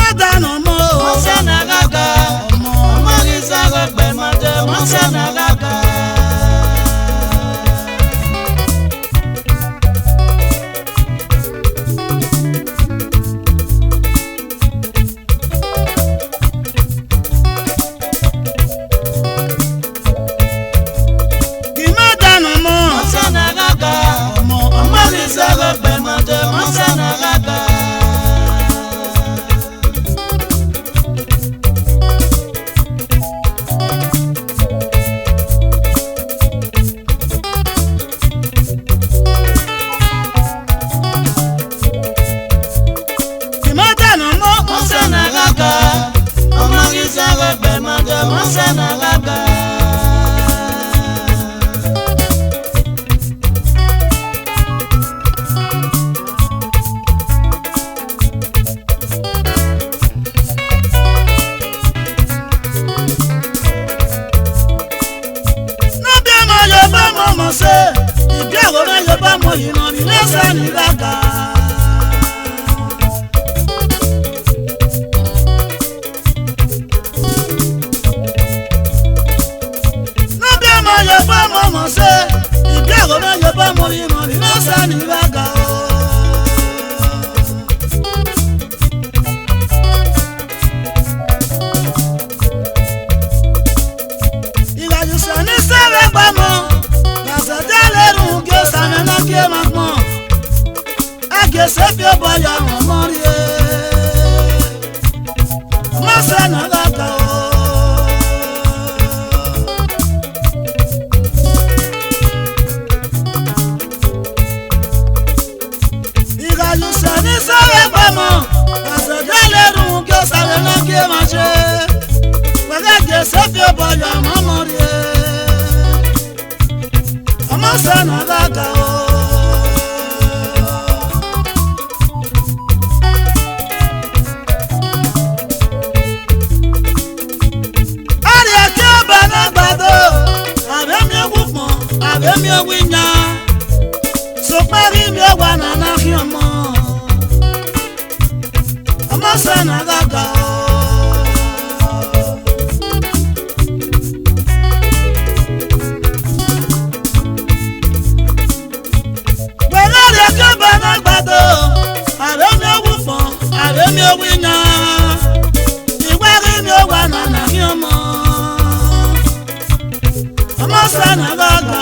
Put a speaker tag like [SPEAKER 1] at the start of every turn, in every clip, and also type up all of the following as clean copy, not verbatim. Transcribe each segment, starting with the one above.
[SPEAKER 1] Gimadano mo
[SPEAKER 2] Monsana gaga Omagisa gbe mate Monsana gaga
[SPEAKER 1] Gimadano mo
[SPEAKER 2] Monsana gaga Omagisa gbe mate Monsana gaga Monsana gaga Omagisa gbe mate Monsana gaga
[SPEAKER 1] se ibi agora yo ba mo yin ni lesa ni gaga no be mo yo ba mo se ibi agora yo ba mo yin ni lesa ni gaga ila yo se ni se ba mo Sepia boya morie Monsana gaga Iga you sani sawe bamo Asa dale run ke sawe na ke mache Waga ke sepia boya morie Monsana gaga mi owinya so pari mi ogwana na hiomo Monsana gaga Wegare ke bana gbado are mi ogufo are mi owinya iwari mi ogwana na hiomo Monsana gaga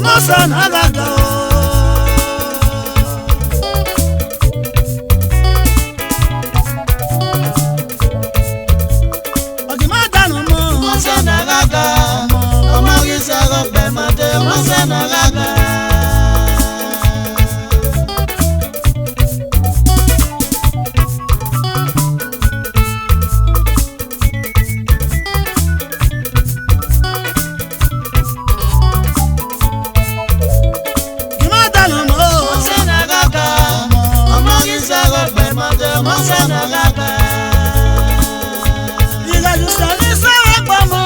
[SPEAKER 1] Monsana gaga Gimadano mo
[SPEAKER 2] Monsana gaga Omagisa gbe mate Monsana gaga Monsana gaga
[SPEAKER 1] Iga you sani sawe bamo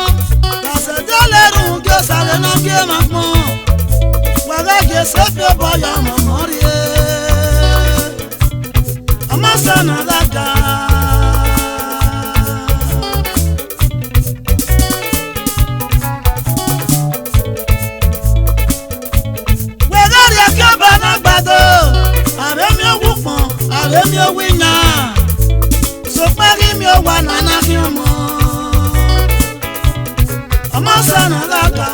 [SPEAKER 1] Asa dale run ke sawe na ke mamo Waga ke sepia boya morie Monsana gaga Wegare ke bana gbado are mi ogufon are mi owinya so pari mi ogwana na hiomo Monsana gaga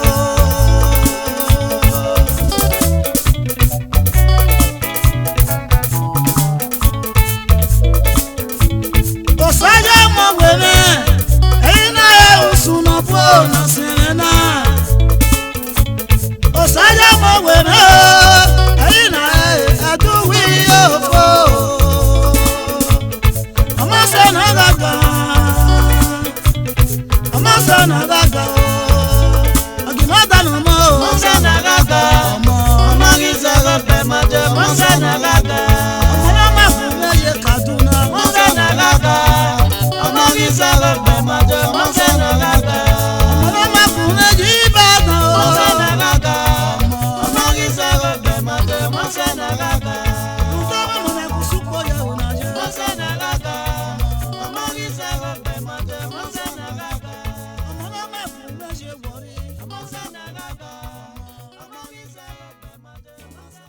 [SPEAKER 1] Monse na gaga Agimada no mo
[SPEAKER 2] Monse na gaga Omagisa rope mate Monse na gaga
[SPEAKER 1] Mama kume ye Kaduna
[SPEAKER 2] Monse na gaga Omagisa rope mate Monse na gaga
[SPEAKER 1] Mama kume ye Ibadan
[SPEAKER 2] Monse na gaga Omagisa rope mate Monse na gaga
[SPEAKER 1] Mutama mona kusuko ya unaje
[SPEAKER 2] Monse na gaga Omagisa rope mate Monse na gaga
[SPEAKER 1] Mama kume ye Wori
[SPEAKER 2] Monse na gaga Omagisa rope mate Monse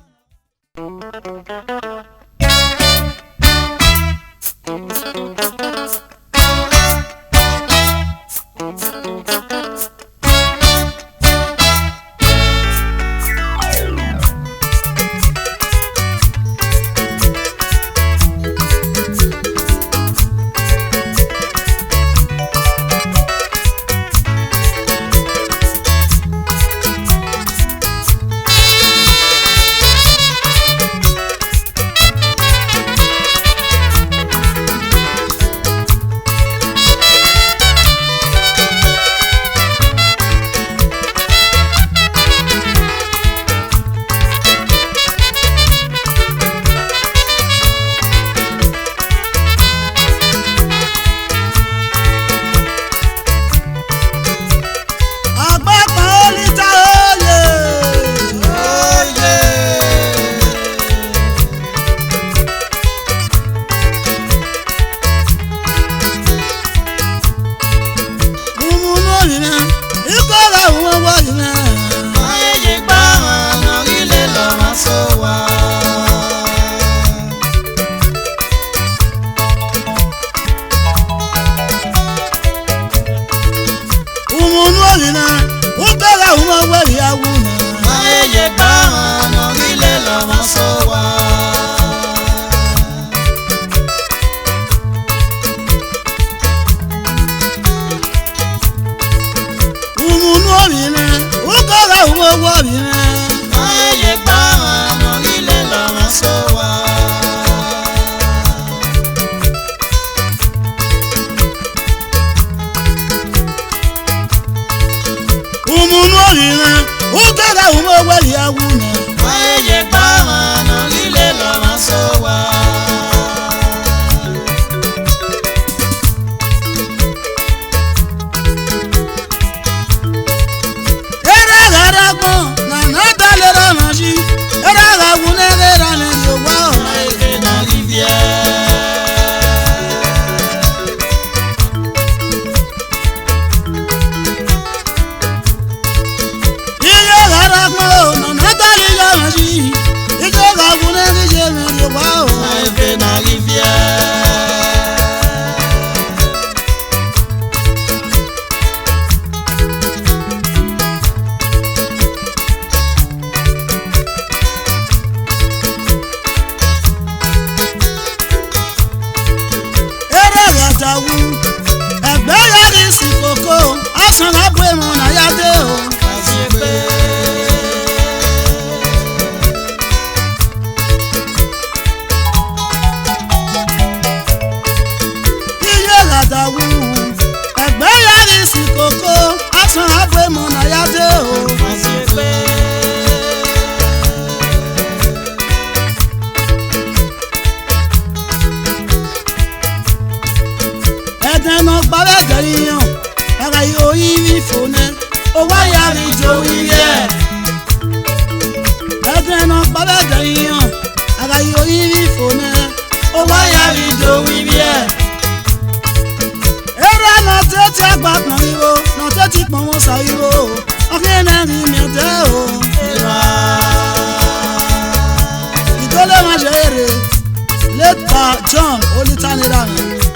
[SPEAKER 1] John Olitanira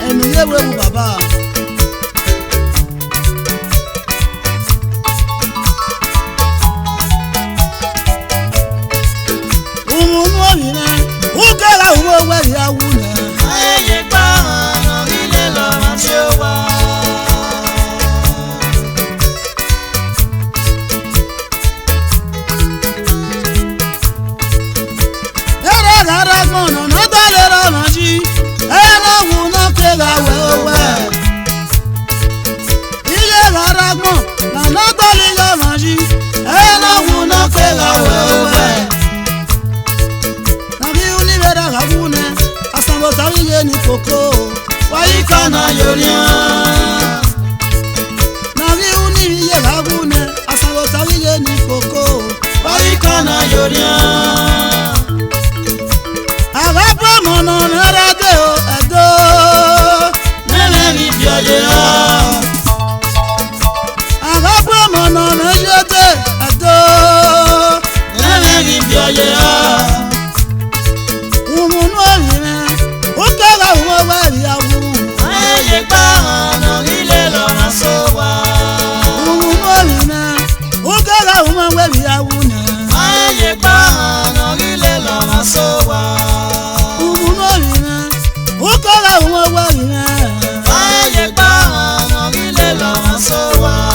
[SPEAKER 1] ẹ̀mí yé wéwu bàbá. Umunu oyine, ukela uwe wẹ̀rí awu nẹ̀.
[SPEAKER 2] Ayẹyẹ gbà hàn ilé lọ́rọ̀ tí ó wà.
[SPEAKER 1] Ẹ̀rọ rárá gbọ̀nà náà dálé rọ̀nà jí, ẹ̀rọ wù náà kéga wẹ̀ wẹ̀. magbon na no toli yo manji e no wu no pe ga we na ri uni bera ga wune asango tawi ye ni koko wa ikana yoria na ri uni ye ga wune asango tawi ye ni koko wa ikana yoria aga pa mono na rade o edo nene ni bioye aga pa mono na yede edo nene ni bioye umunu oyine o kega wo wa yawu aye pa no ile lo na so wa umunu oyine o kega wo wa yawu na aye pa no ile lo na so wa umunu oyine o kega wo wa aye pa no ile lo na so wa